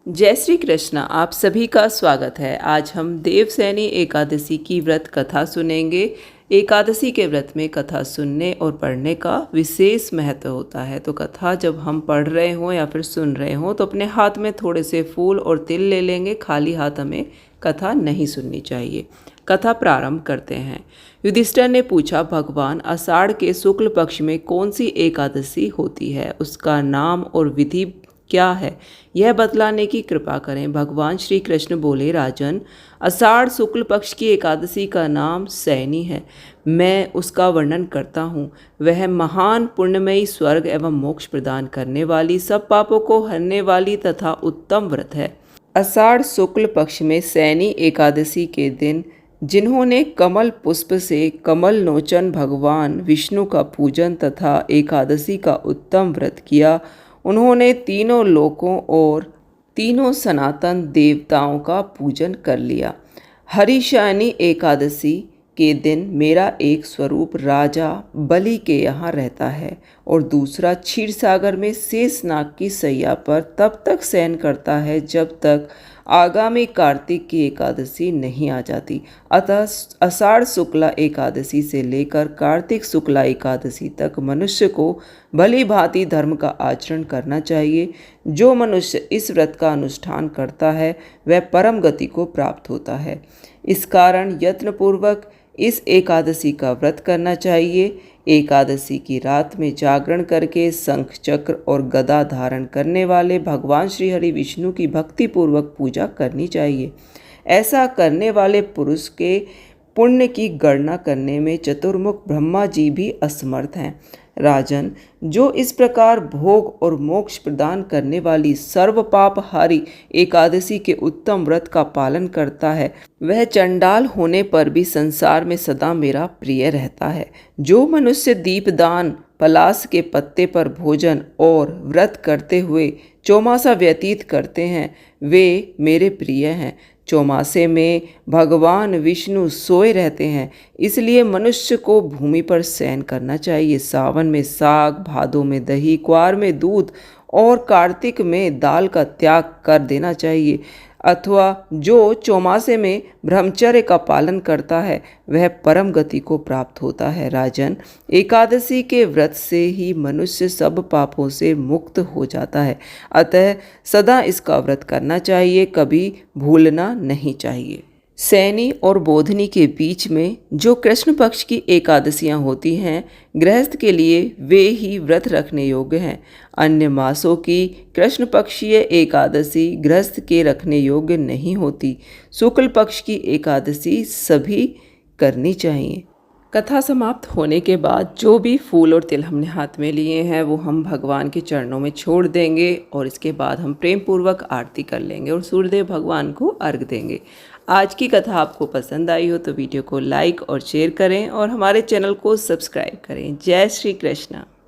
जय श्री कृष्ण। आप सभी का स्वागत है। आज हम देवसैनी एकादशी की व्रत कथा सुनेंगे। एकादशी के व्रत में कथा सुनने और पढ़ने का विशेष महत्व होता है। तो कथा जब हम पढ़ रहे हों या फिर सुन रहे हों तो अपने हाथ में थोड़े से फूल और तिल ले लेंगे। खाली हाथ हमें कथा नहीं सुननी चाहिए। कथा प्रारंभ करते हैं। युधिष्ठिर ने पूछा, भगवान, आषाढ़ के शुक्ल पक्ष में कौन सी एकादशी होती है? उसका नाम और विधि क्या है, यह बतलाने की कृपा करें। भगवान श्री कृष्ण बोले, राजन, आषाढ़ शुक्ल पक्ष की एकादशी का नाम सैनी है। मैं उसका वर्णन करता हूँ। वह महान पुण्यमयी, स्वर्ग एवं मोक्ष प्रदान करने वाली, सब पापों को हरने वाली तथा उत्तम व्रत है। आषाढ़ शुक्ल पक्ष में सैनी एकादशी के दिन जिन्होंने कमल पुष्प से कमल लोचन भगवान विष्णु का पूजन तथा एकादशी का उत्तम व्रत किया, उन्होंने तीनों लोकों और तीनों सनातन देवताओं का पूजन कर लिया। हरिशयनी एकादशी के दिन मेरा एक स्वरूप राजा बलि के यहाँ रहता है और दूसरा क्षीर सागर में शेषनाग की सैया पर तब तक शयन करता है जब तक आगामी कार्तिक की एकादशी नहीं आ जाती। अतः आषाढ़ शुक्ला एकादशी से लेकर कार्तिक शुक्ला एकादशी तक मनुष्य को भली भांति धर्म का आचरण करना चाहिए। जो मनुष्य इस व्रत का अनुष्ठान करता है वह परम गति को प्राप्त होता है। इस कारण यत्नपूर्वक इस एकादशी का व्रत करना चाहिए। एकादशी की रात में जागरण करके शंख चक्र और गदा धारण करने वाले भगवान श्री हरि विष्णु की भक्ति पूर्वक पूजा करनी चाहिए। ऐसा करने वाले पुरुष के पुण्य की गणना करने में चतुर्मुख ब्रह्मा जी भी असमर्थ हैं। राजन, जो इस प्रकार भोग और मोक्ष प्रदान करने वाली सर्व पापहारी एकादशी के उत्तम व्रत का पालन करता है वह चंडाल होने पर भी संसार में सदा मेरा प्रिय रहता है। जो मनुष्य दीपदान, पलाश के पत्ते पर भोजन और व्रत करते हुए चौमासा व्यतीत करते हैं वे मेरे प्रिय हैं। चौमासे में भगवान विष्णु सोए रहते हैं, इसलिए मनुष्य को भूमि पर शयन करना चाहिए। सावन में साग, भादों में दही, क्वार में दूध और कार्तिक में दाल का त्याग कर देना चाहिए। अथवा जो चौमासे में ब्रह्मचर्य का पालन करता है वह परम गति को प्राप्त होता है। राजन, एकादशी के व्रत से ही मनुष्य सब पापों से मुक्त हो जाता है। अतः सदा इसका व्रत करना चाहिए, कभी भूलना नहीं चाहिए। सैनी और बोधनी के बीच में जो कृष्ण पक्ष की एकादशियां होती हैं, गृहस्थ के लिए वे ही व्रत रखने योग्य हैं। अन्य मासों की कृष्ण पक्षीय एकादशी गृहस्थ के रखने योग्य नहीं होती। शुक्ल पक्ष की एकादशी सभी करनी चाहिए। कथा समाप्त होने के बाद जो भी फूल और तिल हमने हाथ में लिए हैं वो हम भगवान के चरणों में छोड़ देंगे और इसके बाद हम प्रेम पूर्वक आरती कर लेंगे और सूर्यदेव भगवान को अर्घ देंगे। आज की कथा आपको पसंद आई हो तो वीडियो को लाइक और शेयर करें और हमारे चैनल को सब्सक्राइब करें। जय श्री कृष्ण।